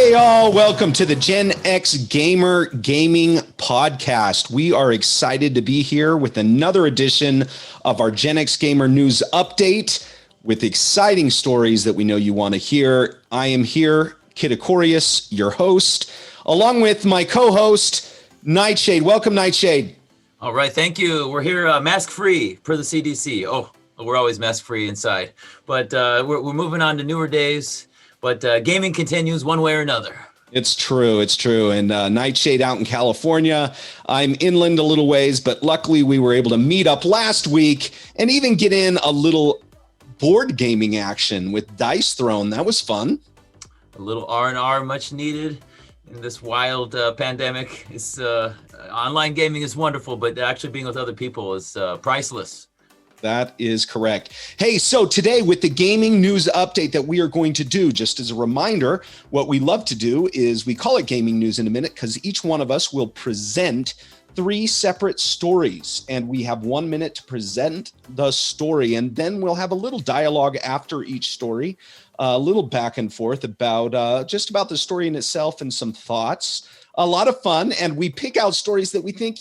Hey all, welcome to the Gen X Gamer Gaming Podcast. We are excited to be here with another edition of our Gen X Gamer News Update with exciting stories that we know you want to hear. I am here, Kid Aquarius, your host, along with my co-host, Nightshade. Welcome, Nightshade. All right, thank you. We're here mask-free per the CDC. Oh, we're always mask-free inside. But we're moving on to newer days. But gaming continues one way or another. It's true. It's true. And Nightshade out in California. I'm inland a little ways, but luckily we were able to meet up last week and even get in a little board gaming action with Dice Throne. That was fun. A little R&R much needed in this wild pandemic. It's online gaming is wonderful, but actually being with other people is priceless. That is correct. Hey, so today with the gaming news update that we are going to do, just as a reminder, what we love to do is we call it Gaming News in a Minute because each one of us will present 3 separate stories, and we have 1 minute to present the story, and then we'll have a little dialogue after each story, a little back and forth about just about the story in itself and some thoughts. A lot of fun, and we pick out stories that we think,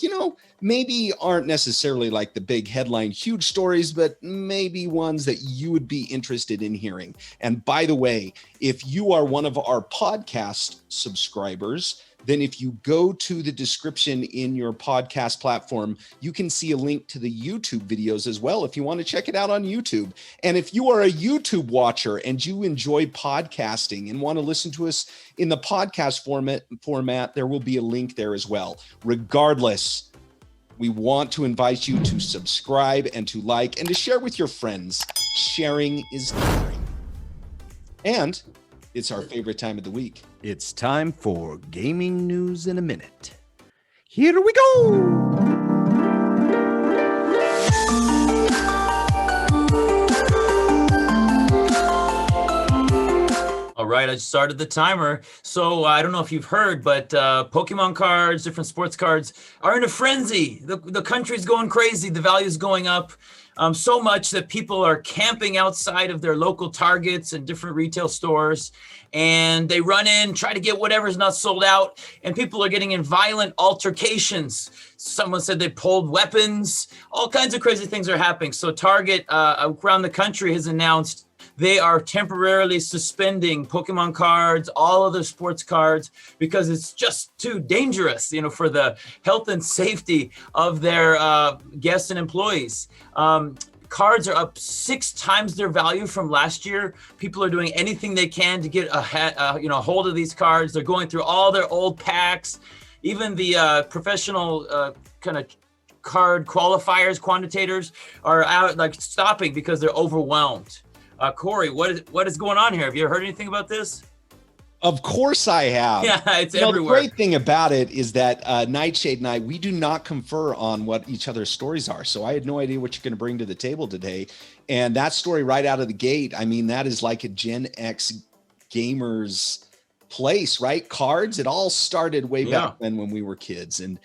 maybe aren't necessarily like the big headline, huge stories, but maybe ones that you would be interested in hearing. And by the way, if you are one of our podcast subscribers, then if you go to the description in your podcast platform, you can see a link to the YouTube videos as well if you want to check it out on YouTube. And if you are a YouTube watcher and you enjoy podcasting and want to listen to us in the podcast format, there will be a link there as well. Regardless, we want to invite you to subscribe and to like and to share with your friends. Sharing is caring. And it's our favorite time of the week. It's time for Gaming News in a Minute. Here we go. All right, I started the timer. So I don't know if you've heard, but Pokemon cards, different sports cards are in a frenzy. The country's going crazy. The value's going up so much that people are camping outside of their local Targets and different retail stores. And they run in, try to get whatever's not sold out. And people are getting in violent altercations. Someone said they pulled weapons. All kinds of crazy things are happening. So Target around the country has announced they are temporarily suspending Pokemon cards, all other sports cards, because it's just too dangerous, for the health and safety of their guests and employees. Cards are up 6 times their value from last year. People are doing anything they can to get a hold of these cards. They're going through all their old packs. Even the professional kind of card qualifiers, quantitators are out stopping because they're overwhelmed. Corey, what is going on here? Have you ever heard anything about this? Of course I have. Yeah, it's everywhere. The great thing about it is that Nightshade and I, we do not confer on what each other's stories are. So I had no idea what you're going to bring to the table today. And that story right out of the gate, I mean, that is like a Gen X Gamers place, right? Cards, it all started way back then when we were kids. And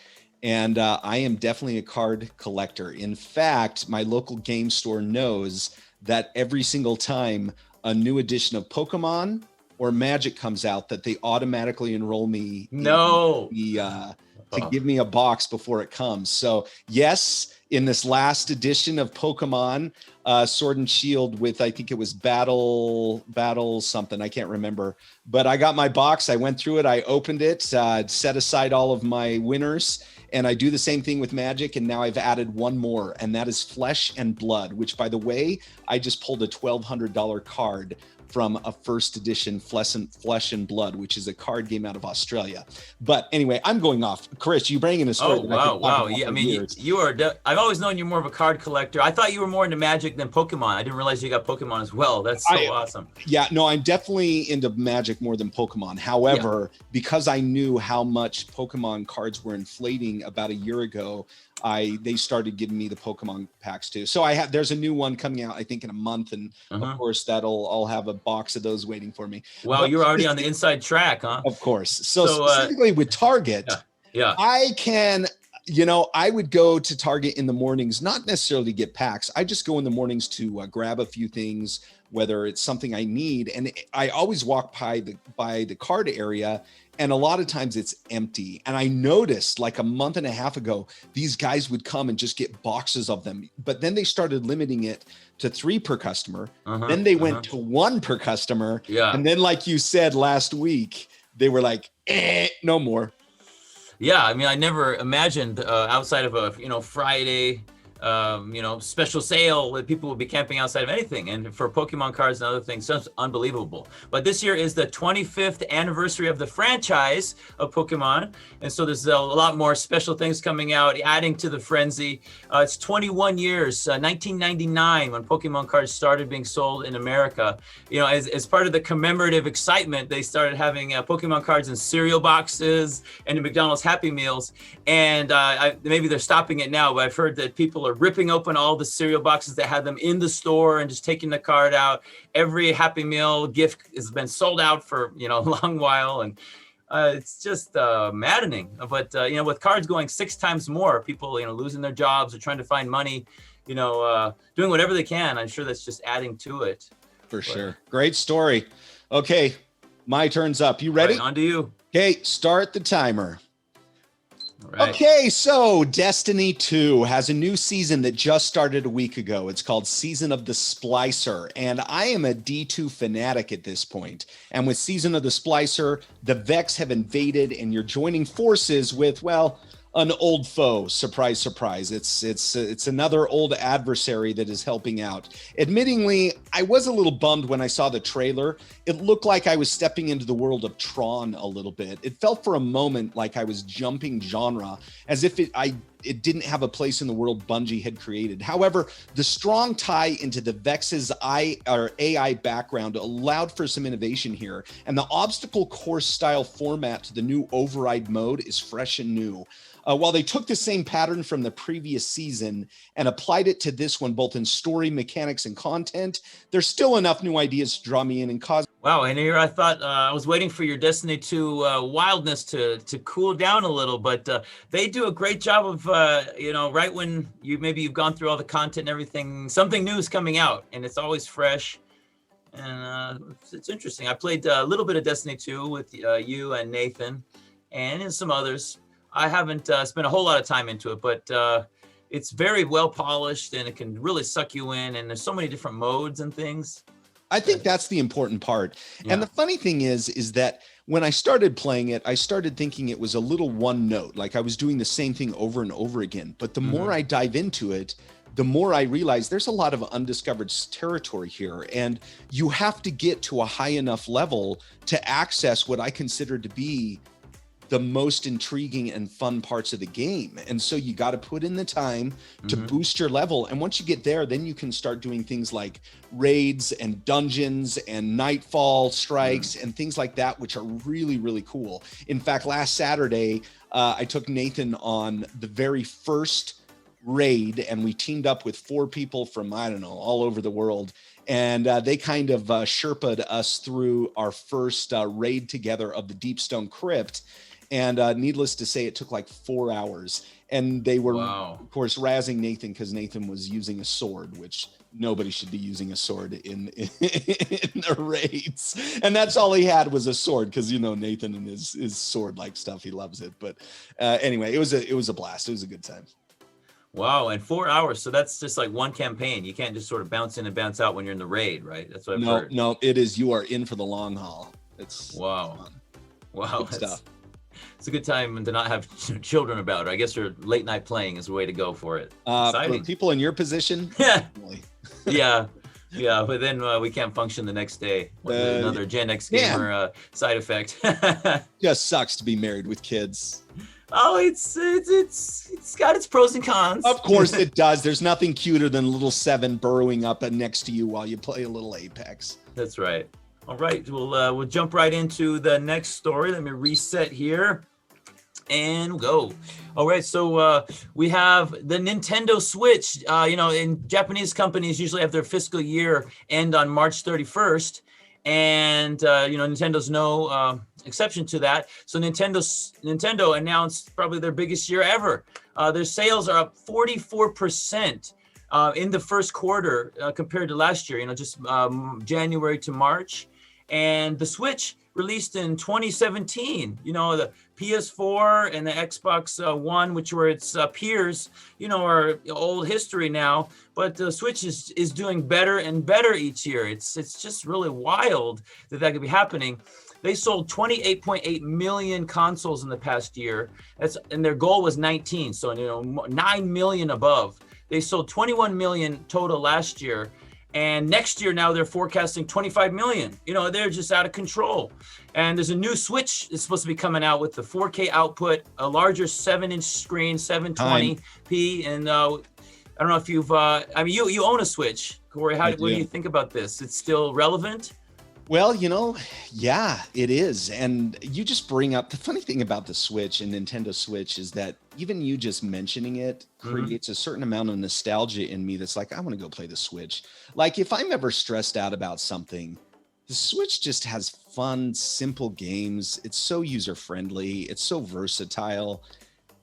I am definitely a card collector. In fact, my local game store knows that every single time a new edition of Pokemon or Magic comes out, that they automatically enroll me to give me a box before it comes. So yes, in this last edition of Pokemon Sword and Shield with, I think it was battle something, I can't remember, but I got my box, I went through it, I opened it, set aside all of my winners, and I do the same thing with Magic, and now I've added one more, and that is Flesh and Blood, which, by the way, I just pulled a $1,200 card from a first edition Flesh and Blood, which is a card game out of Australia. But anyway, I'm going off. Chris, you bring in a story. Oh, wow. Yeah, I mean, you are, I've always known you're more of a card collector. I thought you were more into Magic than Pokemon. I didn't realize you got Pokemon as well. That's so awesome. Yeah, no, I'm definitely into Magic more than Pokemon. However, because I knew how much Pokemon cards were inflating about a year ago, they started giving me the Pokemon packs too. So there's a new one coming out, I think in a month. And of course I'll have a box of those waiting for me. Wow. You're already on the inside track, huh? Of course. So specifically with Target, yeah. I can I would go to Target in the mornings, not necessarily to get packs. I just go in the mornings to grab a few things, whether it's something I need. And I always walk by the card area, and a lot of times it's empty. And I noticed like a month and a half ago, these guys would come and just get boxes of them. But then they started limiting it to 3 per customer. Then they went to 1 per customer. Yeah. And then, like you said last week, they were like, no more. Yeah, I mean, I never imagined outside of a Friday special sale that people will be camping outside of anything. And for Pokemon cards and other things, it's unbelievable. But this year is the 25th anniversary of the franchise of Pokemon. And so there's a lot more special things coming out, adding to the frenzy. It's 21 years, 1999, when Pokemon cards started being sold in America. As part of the commemorative excitement, they started having Pokemon cards in cereal boxes and in McDonald's Happy Meals. And maybe they're stopping it now, but I've heard that people are ripping open all the cereal boxes that had them in the store and just taking the card out. Every Happy Meal gift has been sold out for a long while, and it's just maddening. But with cards going 6 times more, people losing their jobs or trying to find money, doing whatever they can. I'm sure that's just adding to it. Sure. Great story. Okay, my turn's up. You ready? Right, on to you. Okay, start the timer. Right. Okay, so Destiny 2 has a new season that just started a week ago. It's called Season of the Splicer, and I am a D2 fanatic at this point. And with Season of the Splicer, the Vex have invaded, and you're joining forces with, well, an old foe. Surprise, surprise. It's another old adversary that is helping out. Admittingly, I was a little bummed when I saw the trailer. It looked like I was stepping into the world of Tron a little bit. It felt for a moment like I was jumping genre, as if it didn't have a place in the world Bungie had created. However, the strong tie into the Vex's AI background allowed for some innovation here, and the obstacle course style format to the new override mode is fresh and new. While they took the same pattern from the previous season and applied it to this one, both in story, mechanics, and content, there's still enough new ideas to draw me in and cause. Wow, and here I thought I was waiting for your Destiny 2 wildness to cool down a little, but they do a great job of, right when you've gone through all the content and everything, something new is coming out, and it's always fresh. And it's interesting. I played a little bit of Destiny 2 with you and Nathan and some others. I haven't spent a whole lot of time into it, but it's very well polished and it can really suck you in. And there's so many different modes and things. I think that's the important part. Yeah. And the funny thing is that when I started playing it, I started thinking it was a little one note, like I was doing the same thing over and over again. But the more I dive into it, the more I realize there's a lot of undiscovered territory here. And you have to get to a high enough level to access what I consider to be the most intriguing and fun parts of the game. And so you got to put in the time to boost your level. And once you get there, then you can start doing things like raids and dungeons and nightfall strikes and things like that, which are really, really cool. In fact, last Saturday, I took Nathan on the very first raid, and we teamed up with 4 people from, I don't know, all over the world. And they kind of Sherpa'd us through our first raid together of the Deepstone Crypt. And needless to say, it took like 4 hours. And they were, of course, razzing Nathan because Nathan was using a sword, which nobody should be using a sword in the raids. And that's all he had was a sword because, Nathan and his sword-like stuff, he loves it. But anyway, it was a blast. It was a good time. Wow, and 4 hours. So that's just like one campaign. You can't just sort of bounce in and bounce out when you're in the raid, right? That's what I've heard. No, it is. You are in for the long haul. It's fun. Wow. Good stuff. It's a good time to not have children about it. I guess your late night playing is the way to go for it. For people in your position, yeah. But then we can't function the next day. Another GenXGamer side effect. Just sucks to be married with kids. Oh, it's got its pros and cons. Of course it does. There's nothing cuter than little 7 burrowing up next to you while you play a little Apex. That's right. All right, we'll jump right into the next story. Let me reset here and go. All right, so we have the Nintendo Switch. In Japanese companies usually have their fiscal year end on March 31st. And, Nintendo's no exception to that. So Nintendo announced probably their biggest year ever. Their sales are up 44% in the first quarter compared to last year, just January to March. And the Switch released in 2017, the PS4 and the Xbox One, which were its peers, are old history now. But the Switch is doing better and better each year. It's just really wild that could be happening. They sold 28.8 million consoles in the past year. And their goal was 19, so 9 million above. They sold 21 million total last year. And next year now they're forecasting 25 million. They're just out of control. And there's a new Switch that's supposed to be coming out with the 4K output, a larger 7-inch screen, 720p. And I don't know if you've, you own a Switch, Corey. What do you think about this? It's still relevant? Well, yeah, it is. And you just bring up the funny thing about the Switch and Nintendo Switch is that even you just mentioning it creates a certain amount of nostalgia in me that's like, I want to go play the Switch. Like if I'm ever stressed out about something, the Switch just has fun, simple games. It's so user-friendly. It's so versatile.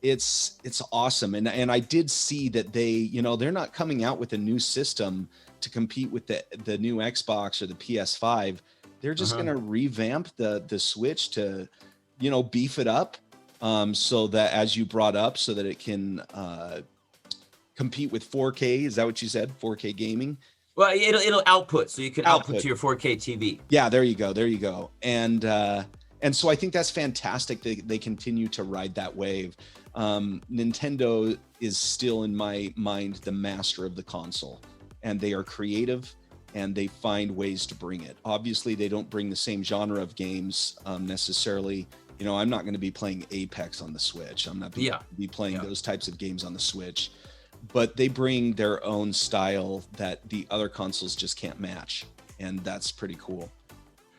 It's awesome. And I did see that they're not coming out with a new system to compete with the new Xbox or the PS5. They're just going to revamp the Switch to, beef it up so that, as you brought up, so that it can compete with 4K. Is that what you said? 4K gaming? Well, it'll output, so you can output to your 4K TV. Yeah, there you go. And so I think that's fantastic. They continue to ride that wave. Nintendo is still, in my mind, the master of the console. And they are creative and they find ways to bring it. Obviously, they don't bring the same genre of games necessarily. I'm not going to be playing Apex on the Switch. I'm not be playing those types of games on the Switch. But they bring their own style that the other consoles just can't match. And that's pretty cool.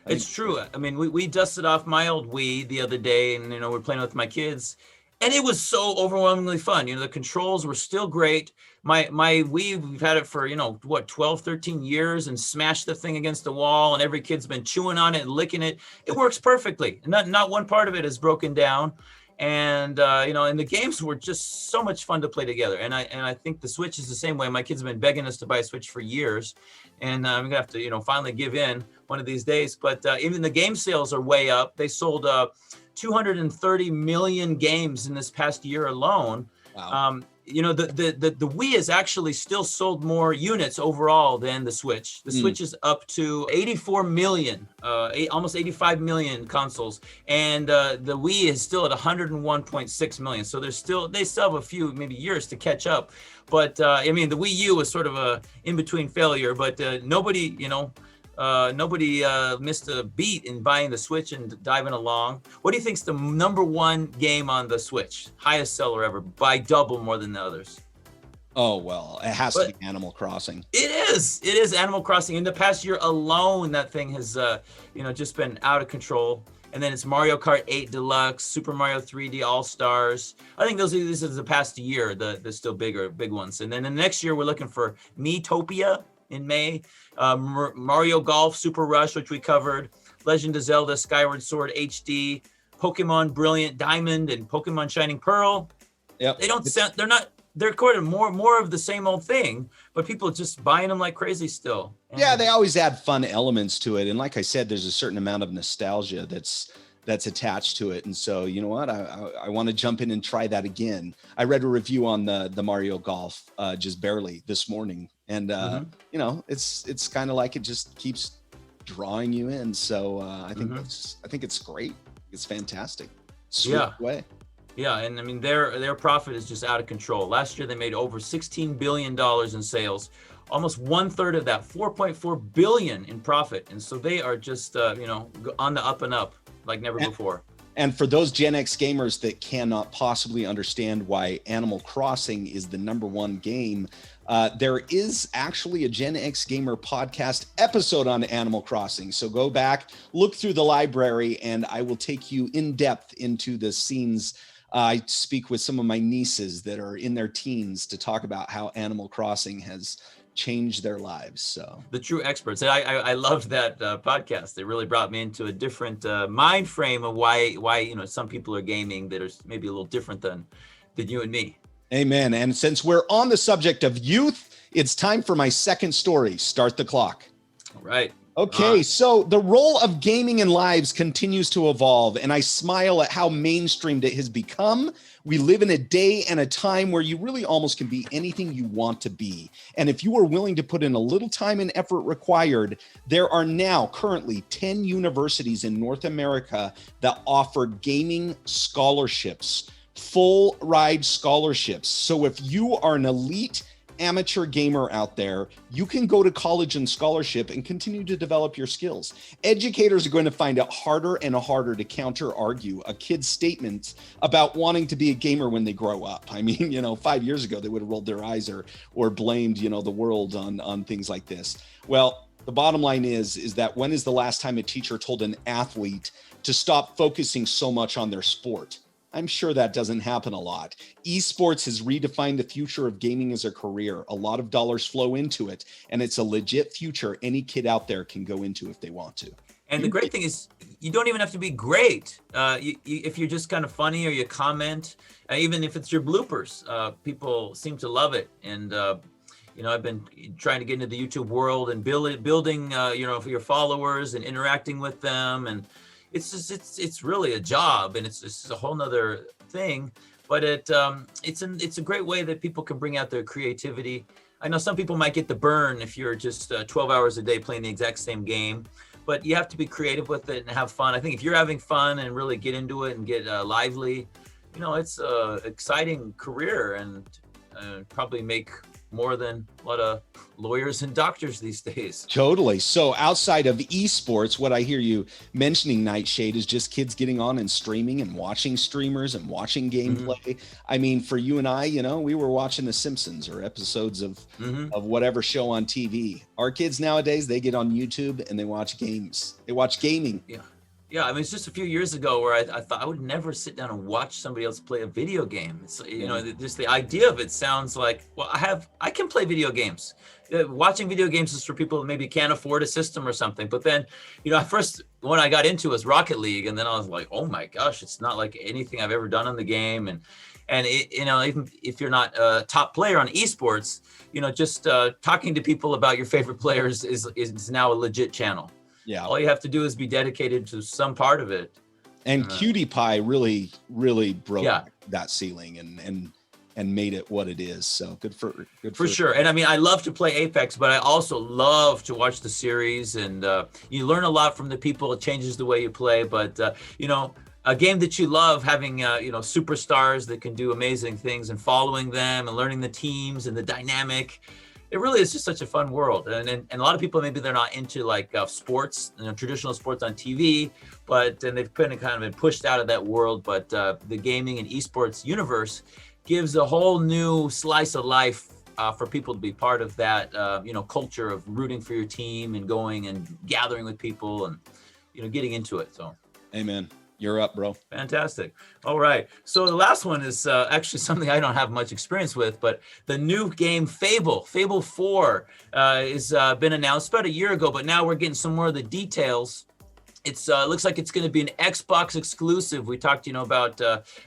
It's true. I mean, we dusted off my old Wii the other day and, we're playing with my kids. And it was so overwhelmingly fun. The controls were still great. My Wii, we've had it for, 12, 13 years and smashed the thing against the wall. And every kid's been chewing on it and licking it. It works perfectly. Not one part of it is broken down. And, and the games were just so much fun to play together. And I think the Switch is the same way. My kids have been begging us to buy a Switch for years. And I'm going to have to, finally give in one of these days. But even the game sales are way up. They sold 230 million games in this past year alone. Wow. The Wii has actually still sold more units overall than the Switch. The Switch is up to 84 million, almost 85 million consoles, and the Wii is still at 101.6 million. So they still have a few maybe years to catch up. But the Wii U was sort of a in-between failure, but nobody missed a beat in buying the Switch and diving along. What do you think's the number one game on the Switch? Highest seller ever, by double more than the others. Oh, well, it has to be Animal Crossing. It is Animal Crossing. In the past year alone, that thing has, just been out of control. And then it's Mario Kart 8 Deluxe, Super Mario 3D All-Stars. I think this is the past year, the still big ones. And then the next year, we're looking for Miitopia in May, Mario Golf Super Rush, which we covered, Legend of Zelda Skyward Sword HD, Pokemon Brilliant Diamond, and Pokemon Shining Pearl. Yep. They're recording more of the same old thing, but people are just buying them like crazy still. Yeah, they always add fun elements to it. And like I said, there's a certain amount of nostalgia that's attached to it. And so, you know what, I want to jump in and try that again. I read a review on the Mario Golf just barely this morning. And, it's kind of like it just keeps drawing you in. So I think it's great. It's fantastic. Sweet way. Yeah, and their profit is just out of control. Last year they made over $16 billion in sales, almost 1/3 of that, $4.4 billion in profit, and so they are just on the up and up like never before. And for those Gen X gamers that cannot possibly understand why Animal Crossing is the number one game, there is actually a Gen X Gamer podcast episode on Animal Crossing. So go back, look through the library, and I will take you in depth into the scenes I speak with some of my nieces that are in their teens to talk about how Animal Crossing has changed their lives. So the true experts. And I loved that podcast. It really brought me into a different mind frame of why some people are gaming that are maybe a little different than you and me. Amen. And since we're on the subject of youth, it's time for my second story. Start the clock. All right. Okay, so the role of gaming in lives continues to evolve, and I smile at how mainstreamed it has become. We live in a day and a time where you really almost can be anything you want to be. And if you are willing to put in a little time and effort required, there are now currently 10 universities in North America that offer gaming scholarships, full ride scholarships. So if you are an elite amateur gamer out there, you can go to college and scholarship and continue to develop your skills. Educators are going to find it harder and harder to counter argue a kid's statements about wanting to be a gamer when they grow up. I mean, 5 years ago, they would have rolled their eyes or blamed, the world on things like this. Well, the bottom line is that when is the last time a teacher told an athlete to stop focusing so much on their sport? I'm sure that doesn't happen a lot. Esports has redefined the future of gaming as a career. A lot of dollars flow into it, and it's a legit future any kid out there can go into if they want to. And the great thing is, you don't even have to be great. If you're just kind of funny or you comment, even if it's your bloopers, people seem to love it. And I've been trying to get into the YouTube world and building, for your followers and interacting with them. And it's really a job, and it's a whole nother thing, but it's a great way that people can bring out their creativity. I know some people might get the burn if you're just 12 hours a day playing the exact same game, but you have to be creative with it and have fun. I think if you're having fun and really get into it and get lively, it's a exciting career, and probably make more than a lot of lawyers and doctors these days. Totally. So outside of esports, what I hear you mentioning, Nightshade, is just kids getting on and streaming and watching streamers and watching gameplay. Mm-hmm. I mean, for you and I, we were watching The Simpsons or episodes of whatever show on TV. Our kids nowadays, they get on YouTube and they watch games. They watch gaming. Yeah, I mean, it's just a few years ago where I thought I would never sit down and watch somebody else play a video game. It's, just the idea of it sounds like, well, I can play video games. Watching video games is for people who maybe can't afford a system or something. But then, first when I got into was Rocket League, and then I was like, oh my gosh, it's not like anything I've ever done in the game. And even if you're not a top player on esports, just talking to people about your favorite players is now a legit channel. Yeah. All you have to do is be dedicated to some part of it. And Cutie Pie really, really broke that ceiling and made it what it is. So good for sure. And I mean, I love to play Apex, but I also love to watch the series, and you learn a lot from the people. It changes the way you play. But a game that you love, having superstars that can do amazing things, and following them and learning the teams and the dynamic. It really is just such a fun world. And a lot of people, maybe they're not into sports, traditional sports on TV, but they've kind of been pushed out of that world. But the gaming and esports universe gives a whole new slice of life for people to be part of that, culture of rooting for your team and going and gathering with people and, getting into it. So, amen. You're up, bro. Fantastic. All right. So the last one is actually something I don't have much experience with, but the new game Fable 4 is been announced about a year ago, but now we're getting some more of the details. It's looks like it's going to be an Xbox exclusive. We talked, about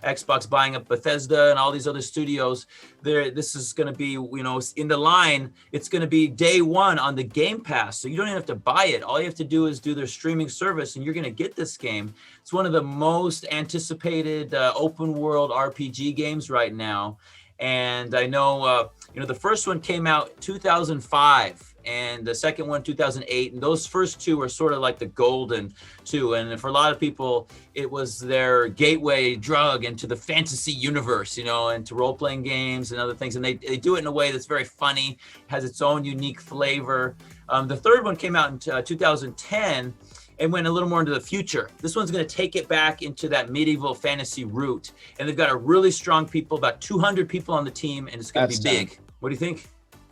Xbox buying up Bethesda and all these other studios. This is going to be, in the line. It's going to be day one on the Game Pass, so you don't even have to buy it. All you have to do is do their streaming service, and you're going to get this game. It's one of the most anticipated open world RPG games right now. And I know, the first one came out 2005. And the second one, 2008. And those first two are sort of like the golden two. And for a lot of people, it was their gateway drug into the fantasy universe, and to role-playing games and other things. And they do it in a way that's very funny, has its own unique flavor. The third one came out in 2010 and went a little more into the future. This one's going to take it back into that medieval fantasy route. And they've got a really strong people, about 200 people on the team, and it's going to be big. What do you think?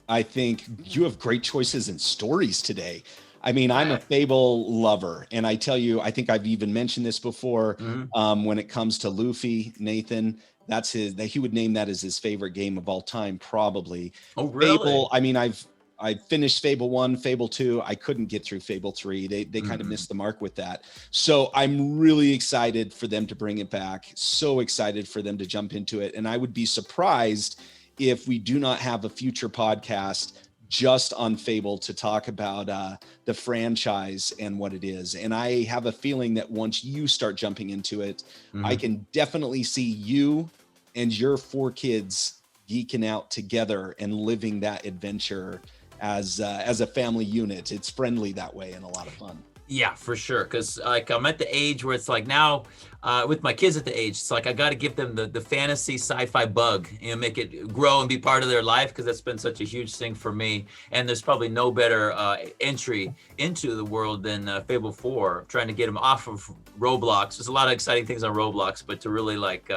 I think you have great choices and stories today. I mean, I'm a Fable lover, and I tell you, I think I've even mentioned this before. When it comes to Luffy, Nathan, he would name that as his favorite game of all time, probably. Oh, really? Fable, I mean, I finished Fable 1, Fable 2. I couldn't get through Fable 3. They kind of missed the mark with that. So I'm really excited for them to bring it back. So excited for them to jump into it. And I would be surprised if we do not have a future podcast just on Fable to talk about the franchise and what it is. And I have a feeling that once you start jumping into it, I can definitely see you and your 4 kids geeking out together and living that adventure as a family unit. It's friendly that way and a lot of fun. Yeah, for sure. Because like I'm at the age where it's like now with my kids at the age, it's like I got to give them the fantasy sci-fi bug, make it grow and be part of their life, because that's been such a huge thing for me. And there's probably no better entry into the world than Fable 4, trying to get them off of Roblox. There's a lot of exciting things on Roblox, but to really like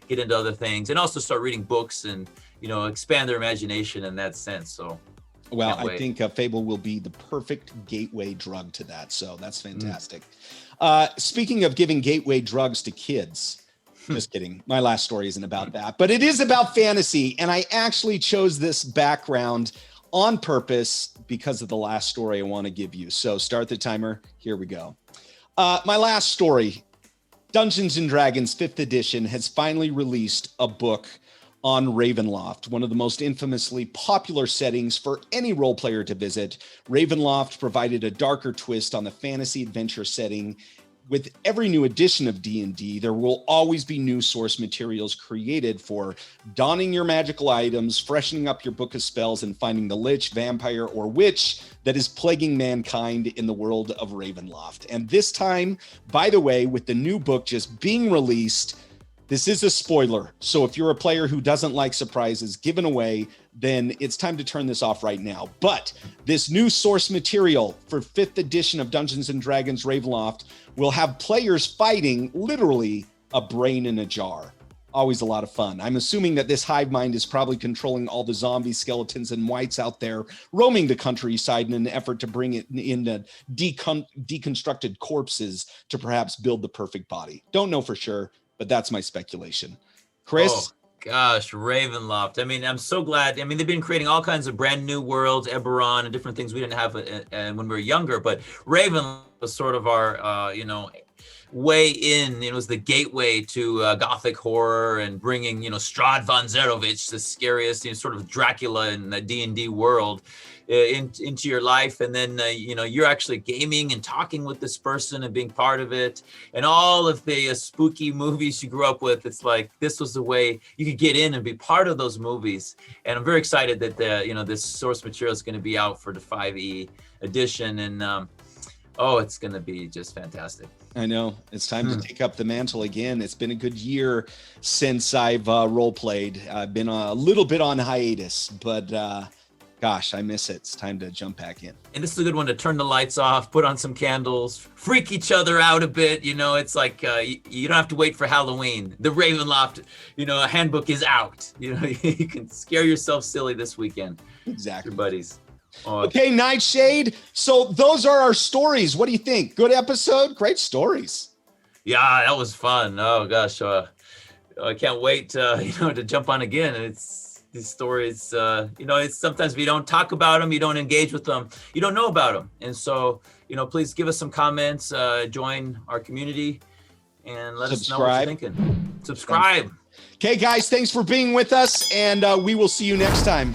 get into other things and also start reading books and, expand their imagination in that sense. So. Well, I think Fable will be the perfect gateway drug to that. So that's fantastic. Speaking of giving gateway drugs to kids, just kidding. My last story isn't about that, but it is about fantasy. And I actually chose this background on purpose because of the last story I want to give you. So start the timer. Here we go. My last story, Dungeons & Dragons 5th edition has finally released a book on Ravenloft, one of the most infamously popular settings for any role player to visit. Ravenloft provided a darker twist on the fantasy adventure setting. With every new edition of D&D, there will always be new source materials created for donning your magical items, freshening up your book of spells, and finding the lich, vampire, or witch that is plaguing mankind in the world of Ravenloft. And this time, by the way, with the new book just being released, this is a spoiler, so if you're a player who doesn't like surprises given away, then it's time to turn this off right now. But this new source material for 5th edition of Dungeons & Dragons Ravenloft will have players fighting literally a brain in a jar. Always a lot of fun. I'm assuming that this hive mind is probably controlling all the zombies, skeletons, and wights out there roaming the countryside in an effort to bring it into deconstructed corpses to perhaps build the perfect body. Don't know for sure, but that's my speculation. Chris? Oh, gosh, Ravenloft. I mean, I'm so glad. I mean, they've been creating all kinds of brand new worlds, Eberron, and different things we didn't have when we were younger. But Ravenloft was sort of our, way in. It was the gateway to Gothic horror and bringing, Strahd von Zarovich, the scariest, sort of Dracula in the D&D world, into your life. And then, you're actually gaming and talking with this person and being part of it. And all of the spooky movies you grew up with, it's like this was the way you could get in and be part of those movies. And I'm very excited that this source material is going to be out for the 5e edition. And it's going to be just fantastic. I know. It's time to take up the mantle again. It's been a good year since I've role played. I've been a little bit on hiatus, but gosh, I miss it. It's time to jump back in. And this is a good one to turn the lights off, put on some candles, freak each other out a bit. It's like you don't have to wait for Halloween. The Ravenloft, handbook is out. You can scare yourself silly this weekend. Exactly. Your buddies. Okay, Nightshade. So those are our stories. What do you think? Good episode? Great stories. Yeah, that was fun. Oh gosh, I can't wait to jump on again. It's these stories. It's sometimes if you don't talk about them, you don't engage with them, you don't know about them. And so, please give us some comments. Join our community, and let us know what you're thinking. Subscribe. Okay, guys, thanks for being with us, and we will see you next time.